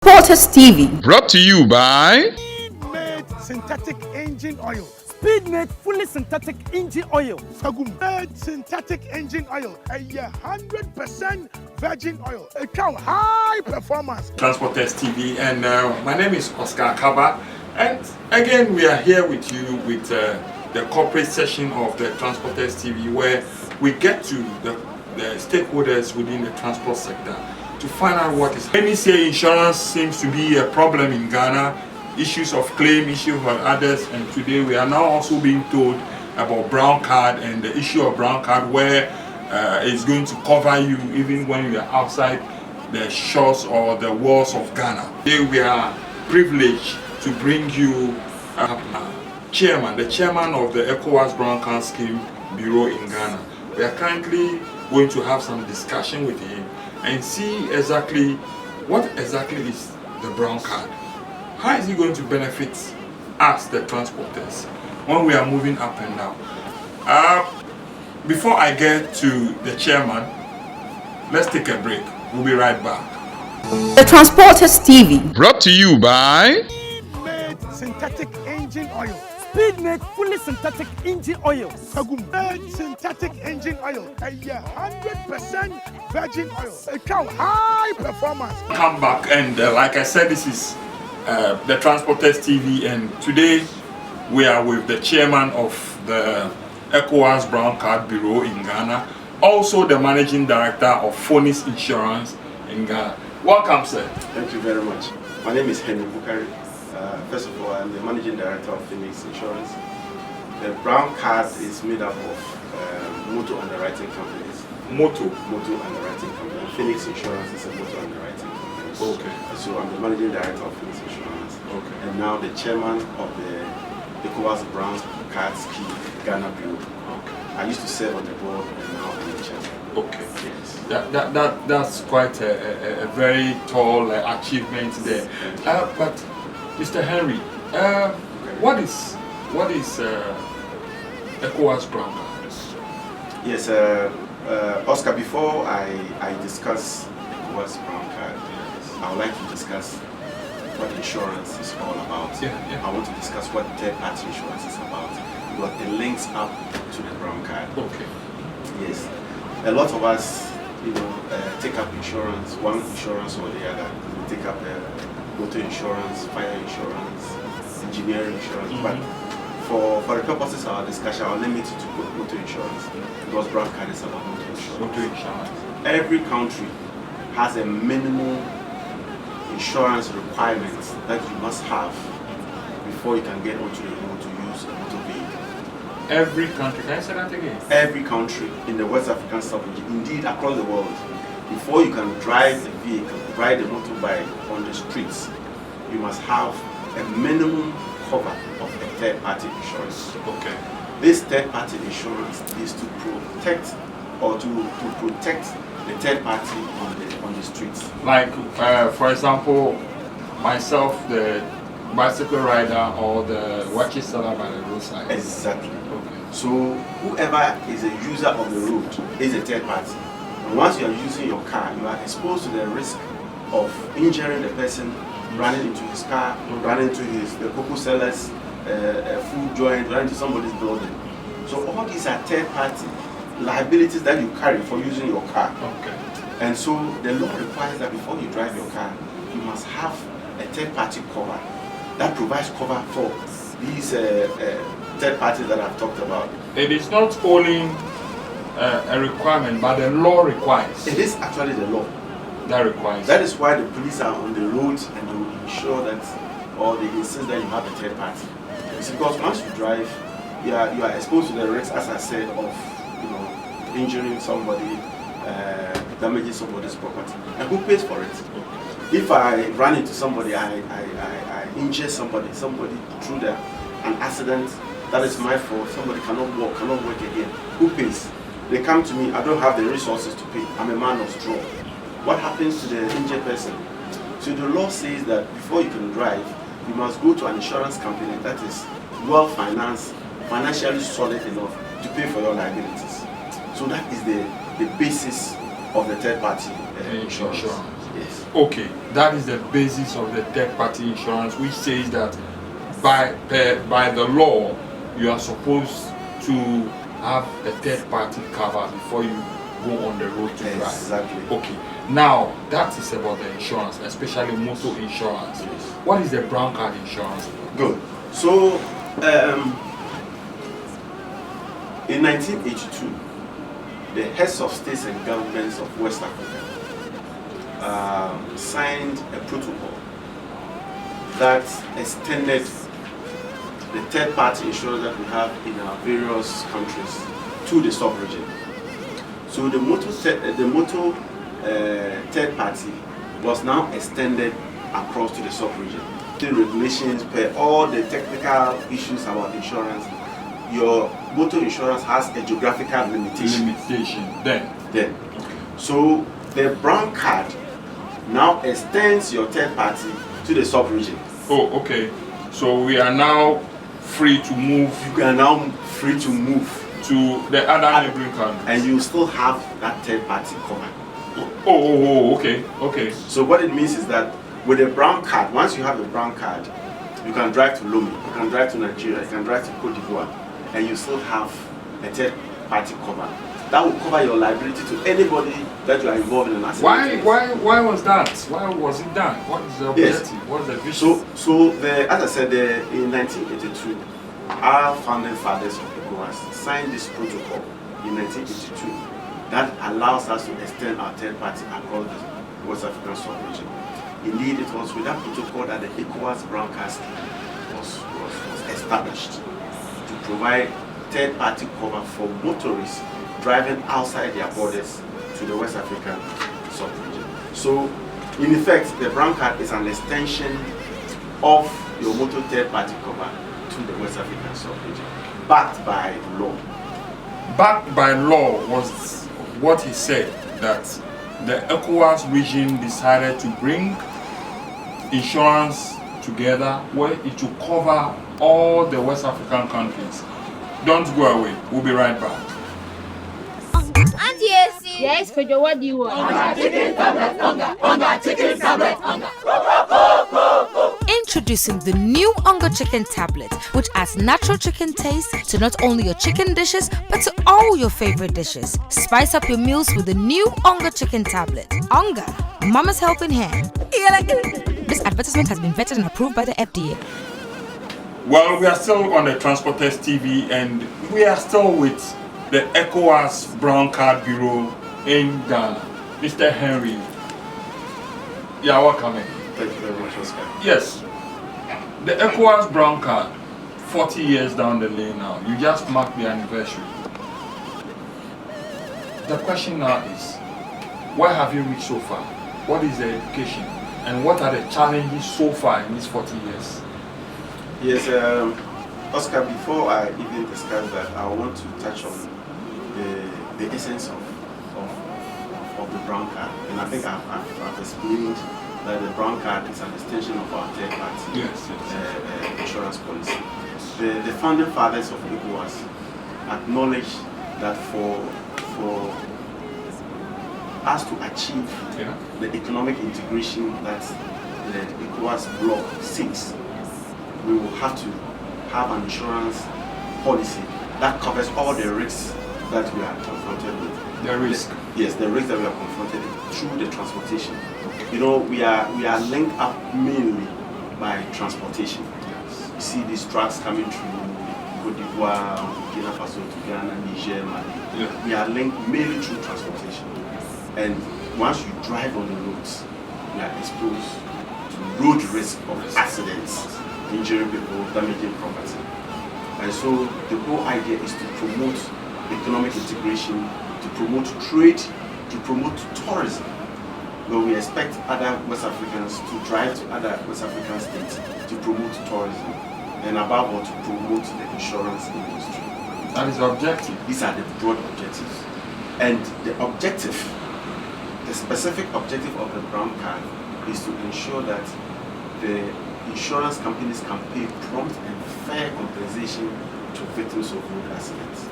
Porters TV. Brought to you by Made synthetic engine oil. Speed made fully synthetic engine oil. Sagum made synthetic engine oil. A 100% virgin oil. A cow high performance. Transporters TV, and my name is Oscar Kaba, and again we are here with you with the corporate session of the Transporters TV, where we get to the stakeholders within the transport sector to find out what is. Many say insurance seems to be a problem in Ghana, issues of claim, issues of others, and today we are now also being told about brown card and the issue of brown card, where it's going to cover you even when you are outside the shores or the walls of Ghana. Today we are privileged to bring you the chairman of the Ecowas Brown Card Scheme Bureau in Ghana. We are currently going to have some discussion with him and see exactly what exactly is the brown card. How is it going to benefit us, the transporters, when we are moving up and down? Before I get to the chairman, let's take a break. We'll be right back. The Transporters TV. brought to you by Made synthetic engine oil. Speed made fully synthetic engine oil. Sagum made synthetic engine oil. A 100% virgin oil. A cow high performance. Come back, and like I said, this is the Transporters TV, and today we are with the chairman of the Ecowas Brown Card Bureau in Ghana, also the managing director of Phoenix Insurance in Ghana. Welcome, sir. Thank you very much. My name is Bukari. First of all, I'm the managing director of Phoenix Insurance. The brown card is made up of motor underwriting companies. Motor underwriting company. Phoenix Insurance is a motor underwriting company. Okay. So I'm the managing director of Phoenix Insurance. Okay. And now the chairman of the Ecowas Brown Card Scheme Ghana Bureau. Okay. I used to serve on the board, and now I'm the chairman. Okay. Yes. That's quite a very tall achievement there. But Mr. Henry, what is Ecowas Brown Card? Yes, Oscar, before I discuss Ecowas Brown Card, I would like to discuss what insurance is all about. Yeah. I want to discuss what third-party insurance is about, because it links up to the brown card. Okay. Yes, a lot of us, take up insurance, one insurance or the other. We take up motor insurance, fire insurance, engineering insurance. But for the purposes of our discussion, I'll limit it to motor insurance, because brown card is about motor insurance. Motor insurance. Every country has a minimum insurance requirements that you must have before you can get onto the road to use a motor vehicle. Every country, can I say that again? Every country in the West African sub-region, indeed across the world, before you can drive a vehicle, ride a motorbike on the streets, you must have a minimum cover of a third-party insurance. Okay. This third-party insurance is to protect the third party on the streets. Like, for example, myself, the bicycle rider, or the watches seller by the roadside. Exactly. Okay. So whoever is a user of the road is a third party. And once you are using your car, you are exposed to the risk of injuring the person, running into his car, running into the cocoa seller's food joint, running into somebody's building. So all these are third party liabilities that you carry for using your car. Okay. And so the law requires that before you drive your car, you must have a third party cover that provides cover for these third parties that I've talked about. It is not only a requirement, but the law requires. It is actually the law that requires. That is why the police are on the roads, and they will ensure that, or they insist that you have a third party. It's because once you drive, you are exposed to the risk, as I said, of injuring somebody, damaging somebody's property. And who pays for it? If I run into somebody, I injure somebody through an accident, that is my fault. Somebody cannot walk, cannot work again. Who pays? They come to me, I don't have the resources to pay. I'm a man of straw. What happens to the injured person? So the law says that before you can drive, you must go to an insurance company that is well financed, financially solid enough to pay for your liabilities. So that is the basis of the third party insurance. Yes. Okay, that is the basis of the third-party insurance, which says that by the law, you are supposed to have a third-party cover before you go on the road to drive. Exactly. Okay, now that is about the insurance, especially motor insurance. Yes. What is the brown card insurance? Good. So, in 1982, the heads of states and governments of West Africa signed a protocol that extended the third-party insurance that we have in our various countries to the sub-region. So the motor third party was now extended across to the sub-region. The regulations, per all the technical issues about insurance, your motor insurance has a geographical limitation. Then. So the brown card now extends your third party to the sub-region. Oh, okay. So we are now free to move. You are now free to move to the other neighboring countries. And you still have that third party cover. Okay. So what it means is that with a brown card, once you have a brown card, you can drive to Lomé, you can drive to Nigeria, you can drive to Cote d'Ivoire, and you still have a third party cover. That will cover your liability to anybody that you are involved in an accident. Why was that? Why was it done? What is the objective? Yes. What is the vision? So as I said, in 1982, our founding fathers of Ecowas signed this protocol in 1982 that allows us to extend our third party across the West African sub-region. Indeed, it was with that protocol that the Ecowas brown card scheme was established to provide third party cover for motorists driving outside their borders to the West African sub-region. So, in effect, the brown card is an extension of your motor third party cover to the West African sub-region, backed by law. Backed by law was what he said, that the Ecowas region decided to bring insurance together where it will cover all the West African countries. Don't go away, we'll be right back. Auntie, yes, Pedro, what do you want? Chicken tablet. Introducing the new Onga Chicken Tablet, which adds natural chicken taste to not only your chicken dishes, but to all your favorite dishes. Spice up your meals with the new Onga Chicken Tablet. Onga, Mama's helping hand. This advertisement has been vetted and approved by the FDA. Well, we are still on the Transporters TV and we are still with the Ecowas Brown Card Bureau in Ghana. Mr. Henry, you are welcome. Thank you very much, Oscar. Yes, the Ecowas Brown Card, 40 years down the lane now. You just marked the anniversary. The question now is, where have you reached so far? What is the education? And what are the challenges so far in these 40 years? Yes, Oscar, before I even discuss that, I want to touch on the essence of the brown card. And I think I've explained that the brown card is an extension of our third party insurance policy. The founding fathers of Ecowas acknowledged that for us to achieve the economic integration that the Ecowas bloc seeks, we will have to have an insurance policy that covers all the risks that we are confronted with. The risk? Yes, the risks that we are confronted with through the transportation. You know, we are linked up mainly by transportation. Yes. You see these trucks coming through Cote d'Ivoire, Burkina Faso to Ghana, Niger, Mali. Yeah. We are linked mainly through transportation. And once you drive on the roads, we are exposed to road risk of accidents, injuring people, damaging property. And so the whole idea is to promote economic integration, to promote trade, to promote tourism. Where we expect other West Africans to drive to other West African states to promote tourism, and above all to promote the insurance industry. That is the objective. These are the broad objectives. And the objective, the specific objective of the brown card is to ensure that the insurance companies can pay prompt and fair compensation to victims of road accidents.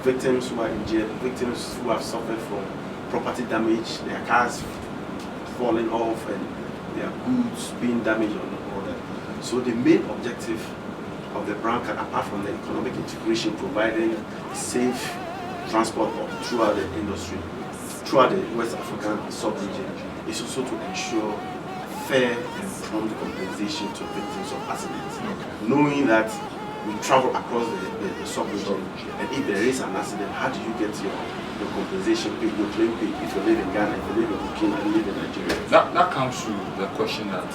Victims who are injured, victims who have suffered from property damage, their cars falling off and their goods being damaged and all that. So the main objective of the brown card, apart from the economic integration, providing safe transport throughout the industry, throughout the West African sub-region, is also to ensure fair and prompt compensation to victims of accidents. Knowing that we travel across the sub-region, and if there is an accident, how do you get your compensation paid, your claim paid, if you live in Ghana, if you live in Burkina, and you live in Nigeria? That comes to the question that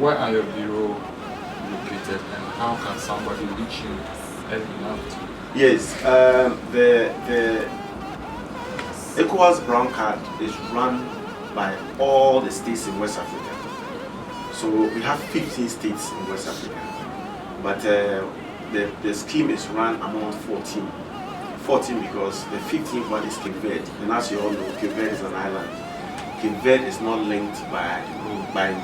where are your bureau located and how can somebody reach you and enough to? Yes, the Ecowas brown card is run by all the states in West Africa. So we have 15 states in West Africa, but the scheme is run among 14. 14 because the 15th one is Cape Verde, and as you all know, Cape Verde is an island. Cape Verde is not linked by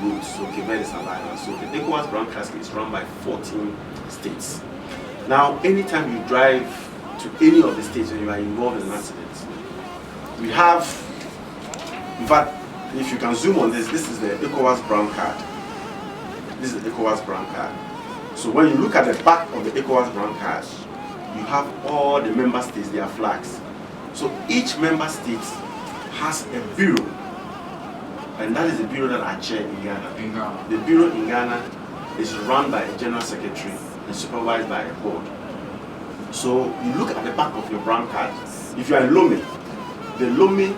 roads, so Cape Verde is an island. So the Ecowas brown card is run by 14 states. Now, anytime you drive to any of the states and you are involved in an accident, we have, in fact, if you can zoom on this is the Ecowas brown card. This is the Ecowas brown card. So when you look at the back of the Ecowas brown card, you have all the member states, their flags. So each member state has a bureau, and that is the bureau that I chair in Ghana. The bureau in Ghana is run by a general secretary and supervised by a board. So you look at the back of your brown card. If you are in Lomé, the Lomé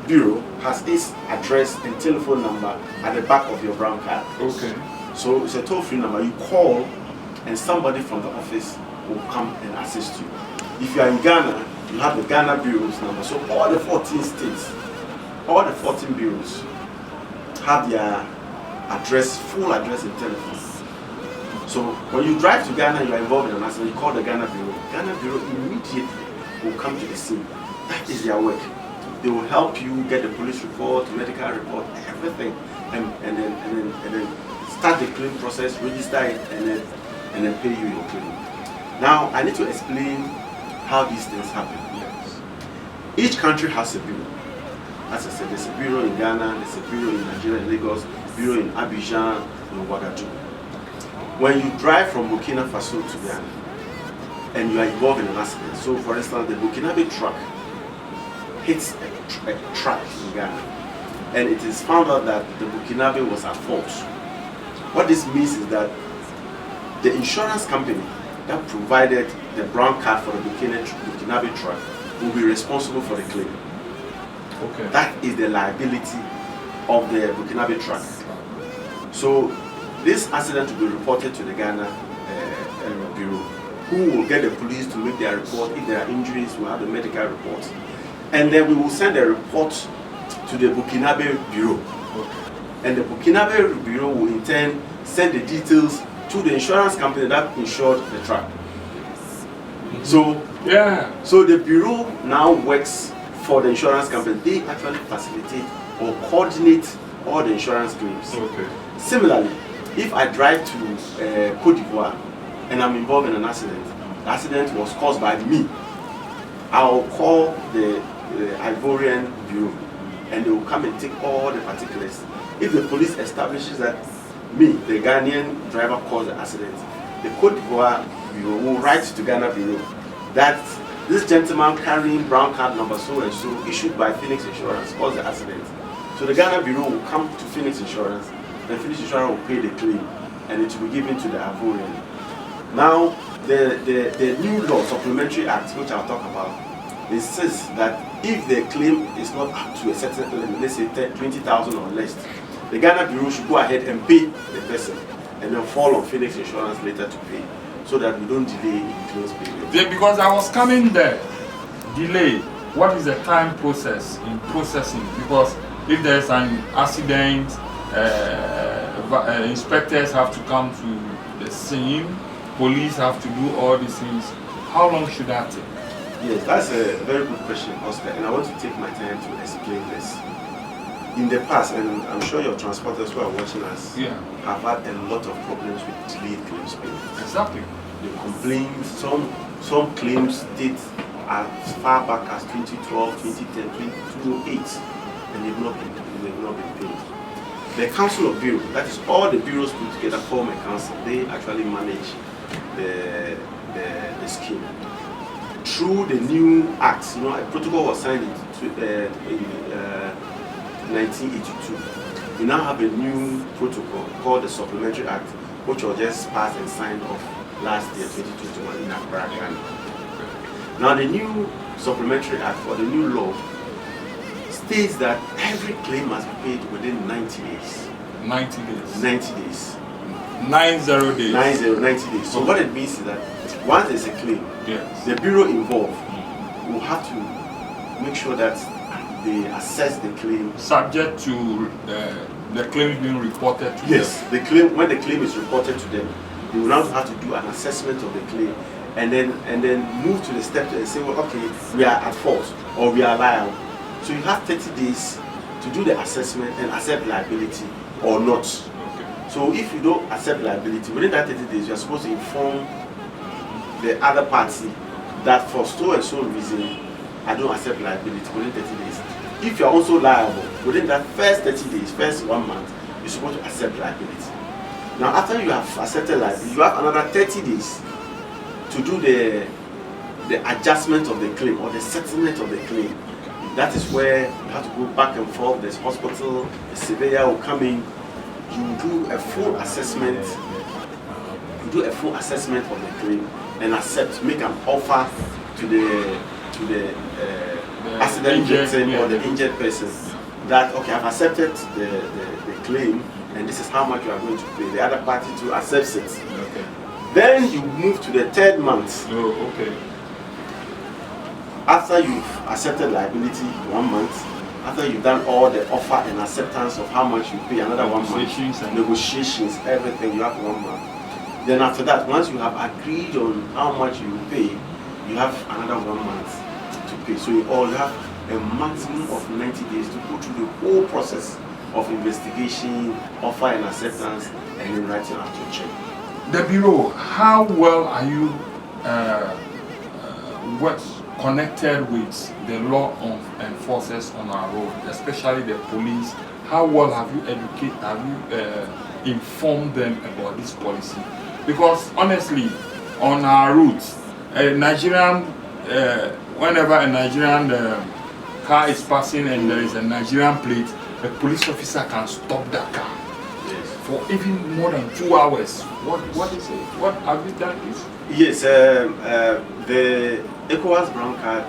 bureau has its address and telephone number at the back of your brown card. Okay. So it's a toll-free number. You call, and somebody from the office will come and assist you. If you are in Ghana, you have the Ghana bureau's number. So all the 14 states, all the 14 bureaus have their address, full address and telephone. So when you drive to Ghana, you are involved in an accident, you call the Ghana bureau. Ghana bureau immediately will come to the scene. That is their work. They will help you get the police report, medical report, everything, and then start the claim process, register it, and then pay you your claim. Now I need to explain how these things happen. Yes. Each country has a bureau. As I said, there's a bureau in Ghana, there's a bureau in Nigeria, in Lagos, bureau in Abidjan, in Ouagadougou. When you drive from Burkina Faso to Ghana and you are involved in an accident, so for instance, the Burkinabe truck hits a truck in Ghana, and it is found out that the Burkinabe was at fault. What this means is that the insurance company that provided the brown card for the Burkinabe truck will be responsible for the claim. Okay. That is the liability of the Burkinabe truck. So this accident will be reported to the Ghana Bureau, who will get the police to make their report. If there are injuries, we'll have the medical report. And then we will send a report to the Burkinabe Bureau. Okay. And the Burkinabe Bureau will in turn send the details to the insurance company that insured the truck. So the Bureau now works for the insurance company. They actually facilitate or coordinate all the insurance claims. Okay. Similarly, if I drive to Cote d'Ivoire and I'm involved in an accident, the accident was caused by me, I'll call the Ivorian Bureau and they will come and take all the particulars. If the police establishes that me, the Ghanaian driver, caused the accident, the Cote d'Ivoire Bureau will write to Ghana Bureau that this gentleman carrying brown card number so and so issued by Phoenix Insurance caused the accident. So the Ghana Bureau will come to Phoenix Insurance, and Phoenix Insurance will pay the claim, and it will be given to the Ivorian. Now, the new law, Supplementary Act, which I'll talk about, it says that if the claim is not up to a certain limit, let's say 20,000 or less, the Ghana Bureau should go ahead and pay the person, and then fall on Phoenix Insurance later to pay, so that we don't delay in claims payment. Yeah, because I was coming there, delay. What is the time process in processing? Because if there's an accident, inspectors have to come to the scene, police have to do all these things. How long should that take? Yes, that's a very good question, Oscar, and I want to take my time to explain this. In the past, and I'm sure your transporters who are watching us have had a lot of problems with delayed claims payment. Exactly. They complain, some claims date as far back as 2012, 2010, 2008. and they've not been paid. The Council of Bureau, that is all the bureaus put together, form a council. They actually manage the scheme. Through the new acts, a protocol was signed in 1982. We now have a new protocol called the Supplementary Act, which was just passed and signed off last year, 2021, in Accra, Ghana. Now, the new Supplementary Act, or the new law, states that every claim must be paid within 90 days. 90 days. 90 days. 90 days. 90 days. So what it means is that once there's a claim, yes, the bureau involved will have to make sure that they assess the claim. Subject to the claim being reported to yes, them. the claim, when the claim is reported to them, they will now have to do an assessment of the claim and then move to the step and say, well, okay, we are at fault or we are liable. So you have 30 days to do the assessment and accept liability or not. Okay. So if you don't accept liability, within that 30 days, you are supposed to inform the other party that for so and so reason, I don't accept liability within 30 days. If you are also liable, within that first 30 days, first 1 month, you're supposed to accept liability. Now after you have accepted liability, you have another 30 days to do the adjustment of the claim or the settlement of the claim. That is where you have to go back and forth. There's hospital, the surveyor will come in, you do a full assessment, of the claim and accept, make an offer to the accident victim or the injured person that, okay, I've accepted the claim and this is how much you are going to pay. The other party to accepts it. Okay. Then you move to the 3rd month. Oh, okay. After you've accepted liability 1 month, after you've done all the offer and acceptance of how much you pay, another 1 month, negotiations, everything, you have 1 month. Then after that, once you have agreed on how much you will pay, you have another 1 month to pay. So you all have a maximum of 90 days to go through the whole process of investigation, offer and acceptance, and then writing out your check. The Bureau, how well are you connected with the law enforcers on our road, especially the police? How well have you informed them about this policy? Because honestly, on our routes, whenever a Nigerian car is passing and there is a Nigerian plate, a police officer can stop that car for even more than 2 hours. What is it? What have you done this? Yes, the Ecowas brown card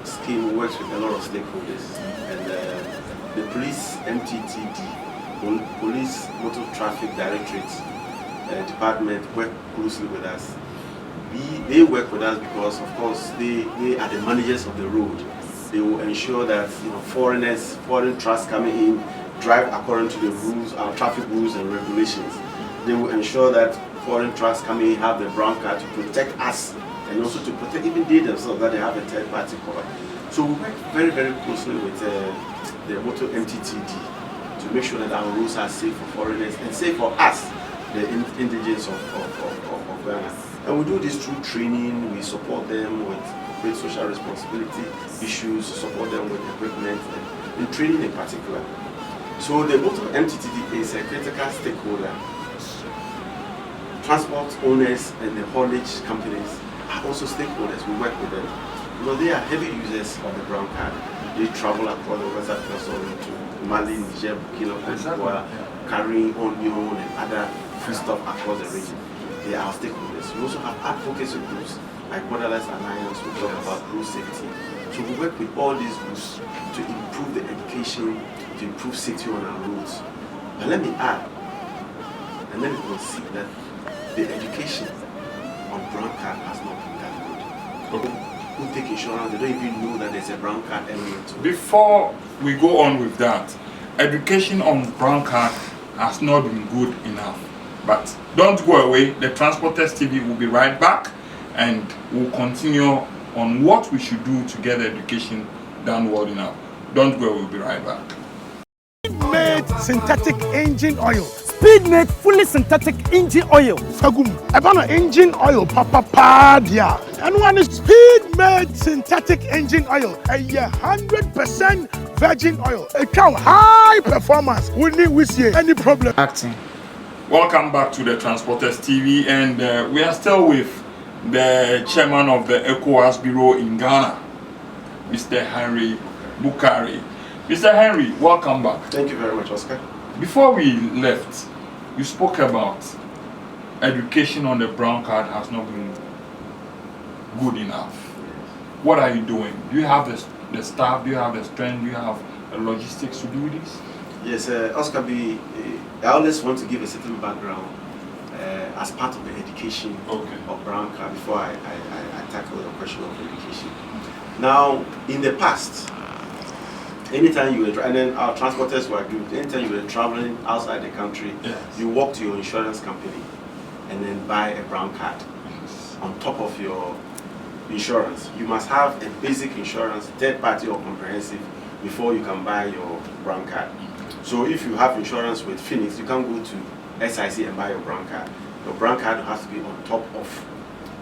scheme works with a lot of stakeholders, and the police MTTD, Police Motor Traffic Directorate department, work closely with us. They work with us because, of course, they are the managers of the road. They will ensure that foreign trucks coming in drive according to the rules, our traffic rules and regulations. They will ensure that foreign trucks coming in have the brown card to protect us and also to protect even they themselves, that they have a third party cover. So we work very, very closely with the Motor MTTD to make sure that our roads are safe for foreigners and safe for us, the indigents of Ghana. And we do this through training. We support them with great social responsibility issues, support them with equipment and training in particular. So the Motor MTTD is a critical stakeholder. Transport owners and the haulage companies are also stakeholders. We work with them. They are heavy users of the brown card. They travel across the West African soil to Mali, Niger, Burkina Faso, carrying onion and other foodstuff across the region. They are our stakeholders. We also have advocacy groups like Borderless Alliance. We talk about road safety. So we work with all these groups to improve the education, to improve safety on our roads. But let me add, and let me concede that the education on brown card has not been that good. Okay. Who take insurance, they don't even know that there's a brown card element to it. Before we go on with that, education on brown card has not been good enough. But don't go away. The Transporters TV will be right back and we'll continue on what we should do to get education done well enough. Don't go, we'll be right back. Speed-made synthetic engine oil. Speed-made fully synthetic engine oil. Sagum. Ebana engine oil. Papa dia. And one is speed-made synthetic engine oil. 100% virgin oil. A cow high performance. We need we see any problem. Acting. Welcome back to the Transporters TV, and we are still with the chairman of the Ecowas Bureau in Ghana, Mr. Henry Bukari. Mr. Henry, welcome back. Thank you very much, Oscar. Before we left, you spoke about education on the brown card has not been good enough. What are you doing? Do you have the staff? Do you have the strength? Do you have the logistics to do this? Yes, Oscar B. I always want to give a certain background as part of the education of brown card before I tackle the question of education. Now, in the past, anytime you were, and then our transporters were good, anytime you were traveling outside the country, you walk to your insurance company and then buy a brown card on top of your insurance. You must have a basic insurance, third party or comprehensive, before you can buy your brown card. So if you have insurance with Phoenix, you can't go to SIC and buy your brown card. Your brown card has to be on top of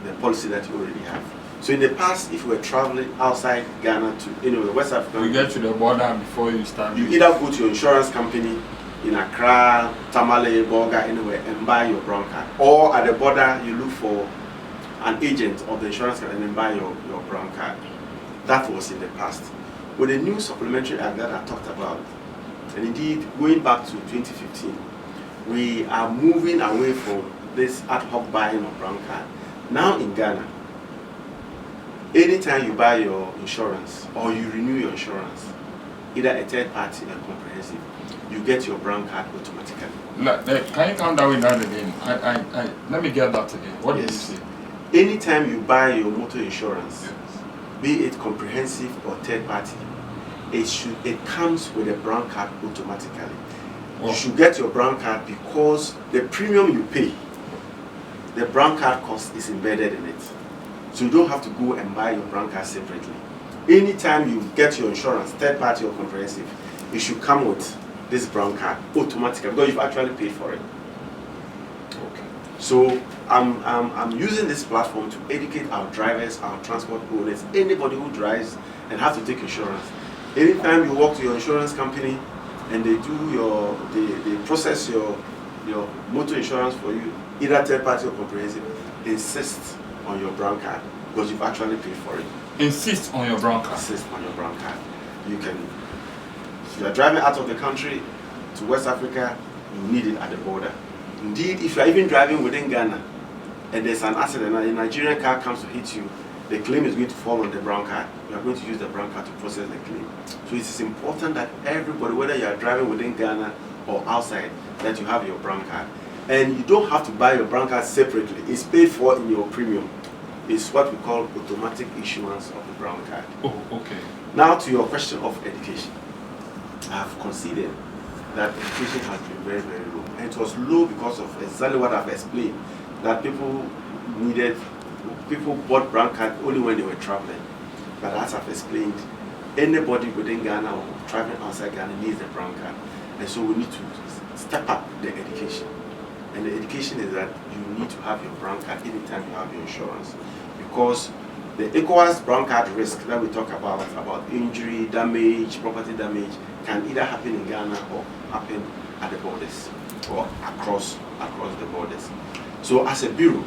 the policy that you already have. So in the past, if you were traveling outside Ghana to West Africa, you get to the border before you start. You either go to your insurance company in Accra, Tamale, Bolga, anywhere, and buy your brown card. Or at the border, you look for an agent of the insurance company and then buy your brown card. That was in the past. With the new supplementary act that I talked about, and indeed going back to 2015, we are moving away from this ad hoc buying of brown card. Now in Ghana, anytime you buy your insurance or you renew your insurance, either a third party or comprehensive, you get your brown card automatically. Can you count that with that again? Let me get that again. What did you say? Anytime you buy your motor insurance, be it comprehensive or third party, it comes with a brown card automatically. You should get your brown card because the premium you pay, the brown card cost is embedded in it. So you don't have to go and buy your brown card separately. Anytime you get your insurance, third party or comprehensive, it should come with this brown card automatically because you've actually paid for it. Okay. So I'm using this platform to educate our drivers, our transport owners, anybody who drives and have to take insurance. Anytime you walk to your insurance company and they process your motor insurance for you, either third party or comprehensive, insist on your brown card because you've actually paid for it. Insist on your brown card. Insist on your brown card. If you are driving out of the country to West Africa, you need it at the border. Indeed, if you are even driving within Ghana and there's an accident and a Nigerian car comes to hit you, the claim is going to fall on the brown card. You are going to use the brown card to process the claim. So it is important that everybody, whether you are driving within Ghana or outside, that you have your brown card. And you don't have to buy your brown card separately. It's paid for in your premium. It's what we call automatic issuance of the brown card. Oh, okay. Now to your question of education. I have considered that education has been very, very low. And it was low because of exactly what I've explained, that people bought brown card only when they were traveling. But as I've explained, anybody within Ghana or traveling outside Ghana needs a brown card. And so we need to step up the education. And the education is that you need to have your brown card anytime you have your insurance. Because the Ecowas brown card risk that we talk about injury, damage, property damage, can either happen in Ghana or happen at the borders or across the borders. So as a bureau,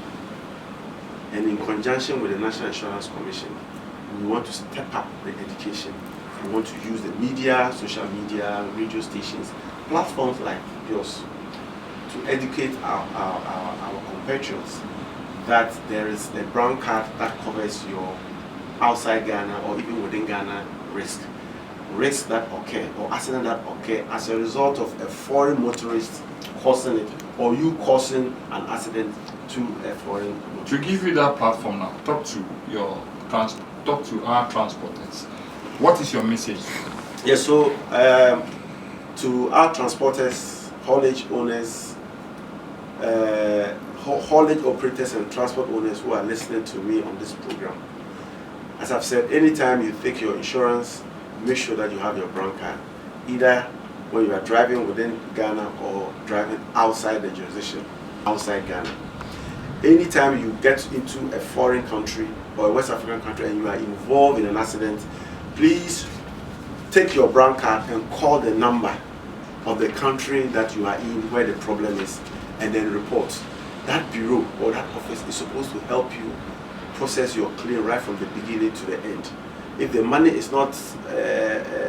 and in conjunction with the National Insurance Commission, we want to step up the education. We want to use the media, social media, radio stations, platforms like yours to educate our compatriots that there is a brown card that covers your outside Ghana or even within Ghana risks that occur or accident that occur as a result of a foreign motorist causing it or you causing an accident to a foreign motorist. To give you that platform now, talk to our transporters. What is your message? Yes, so to our transporters, haulage owners, haulage operators and transport owners who are listening to me on this program. As I've said, anytime you take your insurance, make sure that you have your brown card, either when you are driving within Ghana or driving outside the jurisdiction, outside Ghana. Anytime you get into a foreign country or a West African country and you are involved in an accident, please take your brown card and call the number of the country that you are in where the problem is, and then report. That bureau or that office is supposed to help you process your claim right from the beginning to the end. If the money is not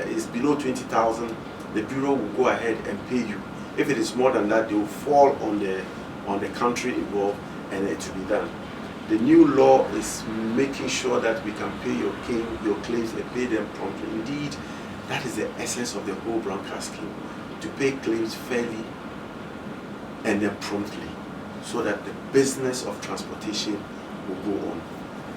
is below 20,000, the bureau will go ahead and pay you. If it is more than that, they will fall on the country involved, and it will be done. The new law is making sure that we can pay your claims and pay them promptly. Indeed, that is the essence of the whole brown card scheme, to pay claims fairly and then promptly, so that the business of transportation will go on.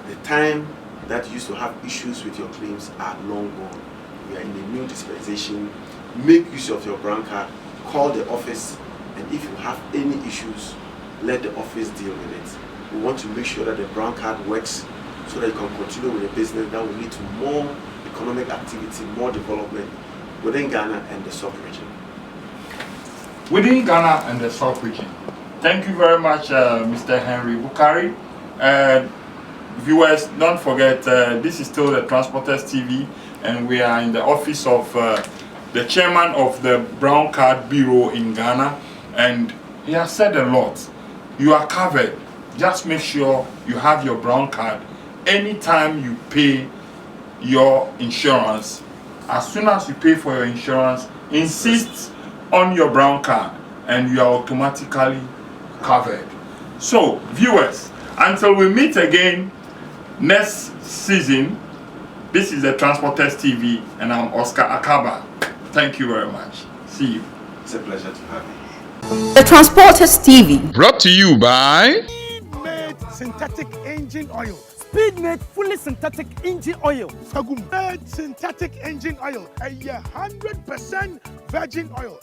The time that you used to have issues with your claims are long gone. We are in a new dispensation. Make use of your brown card, call the office, and if you have any issues, let the office deal with it. We want to make sure that the brown card works so that you can continue with a business that will lead to more economic activity, more development within Ghana and the sub-region. Within Ghana and the sub-region. Thank you very much, Mr. Henry Bukari. Viewers, don't forget, this is still the Transporters TV, and we are in the office of the chairman of the Brown Card Bureau in Ghana, and he has said a lot. You are covered. Just make sure you have your brown card anytime you pay your insurance. As soon as you pay for your insurance, insist on your brown card and you are automatically covered. So, viewers, until we meet again next season, this is the Transporters TV, and I'm Oscar Akaba. Thank you very much. See you. It's a pleasure to have you. The Transporters TV. Brought to you by Speed-made synthetic engine oil. Speed-made fully synthetic engine oil. Sagum. Synthetic engine oil. 100% virgin oil.